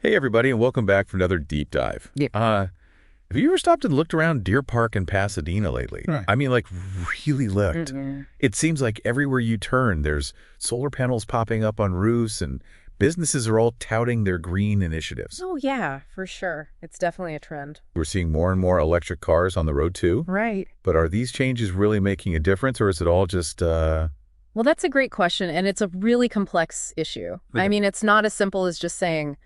Hey, everybody, and welcome back for another deep dive. Yeah. Have you ever stopped and looked around Deer Park in Pasadena lately? Right. I mean, like, really looked. Mm-mm. It seems like everywhere you turn, there's solar panels popping up on roofs, and businesses are all touting their green initiatives. Oh, yeah, for sure. It's definitely a trend. We're seeing more and more electric cars on the road, too. Right. But are these changes really making a difference, or is it all just, Well, that's a great question, and it's a really complex issue. Okay. I mean, it's not as simple as just saying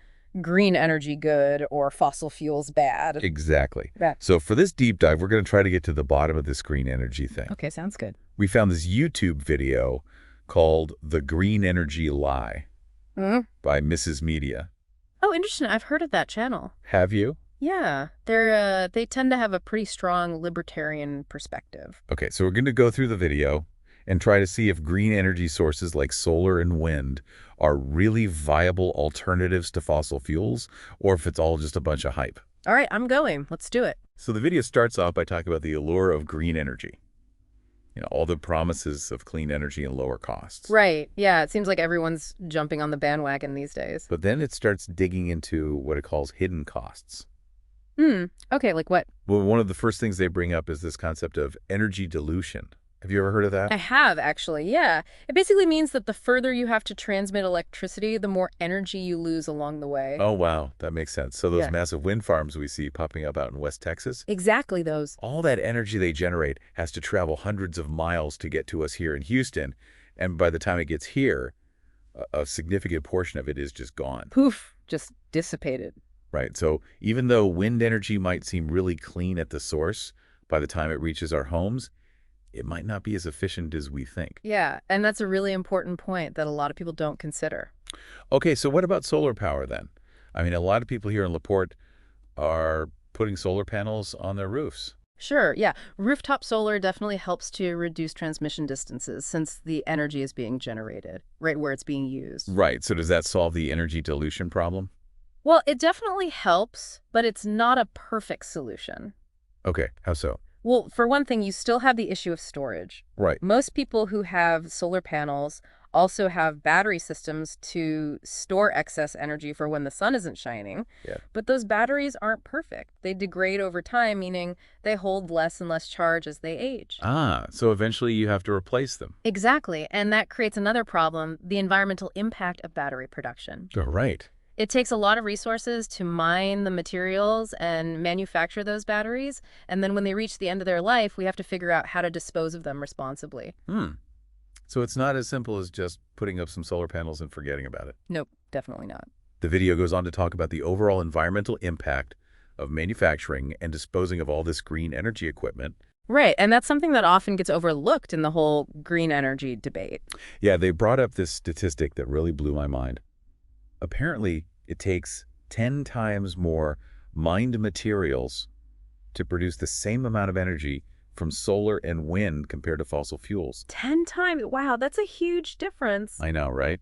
green energy good or fossil fuels bad. Exactly. That- So for this deep dive, we're going to try to get to the bottom of this green energy thing. Okay, sounds good. We found this YouTube video called The Green Energy Lie Mm. by Misesmedia. Oh, interesting. I've heard of that channel. Have you? Yeah, they tend to have a pretty strong libertarian perspective. Okay, so we're going to go through the video and try to see if green energy sources like solar and wind are really viable alternatives to fossil fuels, or if it's all just a bunch of hype. All right, I'm going. Let's do it. So the video starts off by talking about the allure of green energy. You know, all the promises of clean energy and lower costs. Right. Yeah, it seems like everyone's jumping on the bandwagon these days. But then it starts digging into what it calls hidden costs. Okay, like what? Well, one of the first things they bring up is this concept of energy dilution. Have you ever heard of that? I have, actually, yeah. It basically means that the further you have to transmit electricity, the more energy you lose along the way. Oh, wow. That makes sense. So those Yeah. massive wind farms we see popping up out in West Texas, Exactly those. all that energy they generate has to travel hundreds of miles to get to us here in Houston. And by the time it gets here, a significant portion of it is just gone, Poof, just dissipated. right? So even though wind energy might seem really clean at the source, by the time it reaches our homes, it might not be as efficient as we think. Yeah, and that's a really important point that a lot of people don't consider. Okay, so what about solar power then? I mean, a lot of people here in LaPorte are putting solar panels on their roofs. Sure, yeah. Rooftop solar definitely helps to reduce transmission distances since the energy is being generated right where it's being used. Right, so does that solve the energy dilution problem? Well, it definitely helps, but it's not a perfect solution. Okay, how so? Well, for one thing, you still have the issue of storage. Right. Most people who have solar panels also have battery systems to store excess energy for when the sun isn't shining. Yeah. But those batteries aren't perfect. They degrade over time, meaning they hold less and less charge as they age. Ah, so eventually you have to replace them. Exactly. And that creates another problem, the environmental impact of battery production. Oh, right. It takes a lot of resources to mine the materials and manufacture those batteries. And then when they reach the end of their life, we have to figure out how to dispose of them responsibly. So it's not as simple as just putting up some solar panels and forgetting about it. Nope, definitely not. The video goes on to talk about the overall environmental impact of manufacturing and disposing of all this green energy equipment. Right, and that's something that often gets overlooked in the whole green energy debate. Yeah, they brought up this statistic that really blew my mind. Apparently, it takes 10 times more mined materials to produce the same amount of energy from solar and wind compared to fossil fuels. 10 times? Wow, that's a huge difference. I know, right?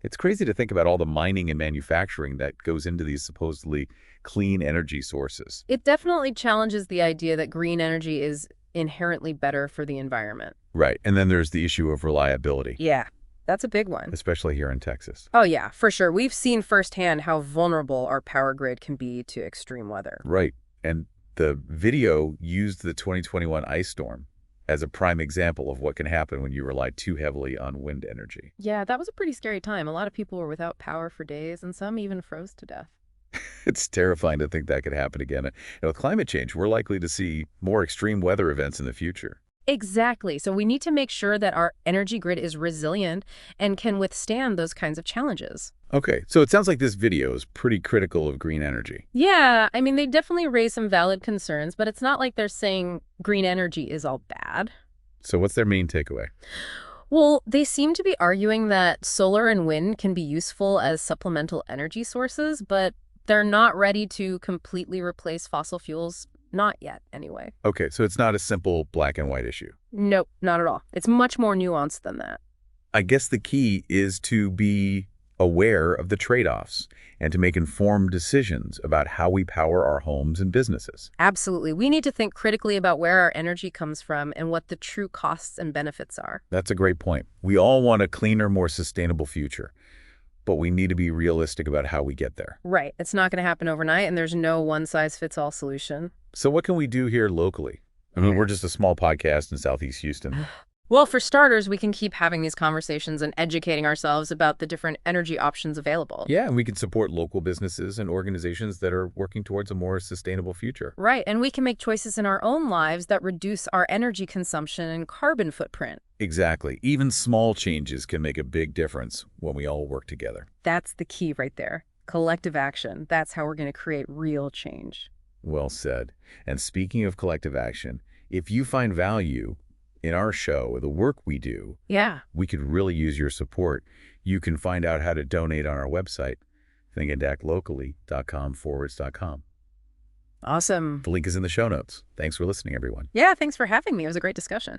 It's crazy to think about all the mining and manufacturing that goes into these supposedly clean energy sources. It definitely challenges the idea that green energy is inherently better for the environment. Right. And then there's the issue of reliability, Yeah, that's a big one. especially here in Texas. Oh yeah, for sure. We've seen firsthand how vulnerable our power grid can be to extreme weather. Right. And the video used the 2021 ice storm as a prime example of what can happen when you rely too heavily on wind energy. Yeah, that was a pretty scary time. A lot of people were without power for days, and some even froze to death. It's terrifying to think that could happen again. And with climate change, we're likely to see more extreme weather events in the future. Exactly. So we need to make sure that our energy grid is resilient and can withstand those kinds of challenges. Okay, so it sounds like this video is pretty critical of green energy. Yeah, I mean, they definitely raise some valid concerns, but it's not like they're saying green energy is all bad. So what's their main takeaway? Well, they seem to be arguing that solar and wind can be useful as supplemental energy sources, but they're not ready to completely replace fossil fuels. Not yet, anyway. Okay, so it's not a simple black and white issue. Nope, not at all. It's much more nuanced than that. I guess the key is to be aware of the trade-offs and to make informed decisions about how we power our homes and businesses. Absolutely. We need to think critically about where our energy comes from and what the true costs and benefits are. That's a great point. We all want a cleaner, more sustainable future. but we need to be realistic about how we get there. Right. It's not going to happen overnight, and there's no one-size-fits-all solution. So what can we do here locally? I mean, we're just a small podcast in Southeast Houston. Well, for starters, we can keep having these conversations and educating ourselves about the different energy options available. Yeah, and we can support local businesses and organizations that are working towards a more sustainable future. Right, and we can make choices in our own lives that reduce our energy consumption and carbon footprint. Exactly. Even small changes can make a big difference when we all work together. That's the key right there. Collective action. That's how we're going to create real change. Well said. And speaking of collective action, if you find value in our show or the work we do, Yeah. we could really use your support. You can find out how to donate on our website, thinkandactlocally.com/. Awesome. The link is in the show notes. Thanks for listening, everyone. Yeah, thanks for having me. It was a great discussion.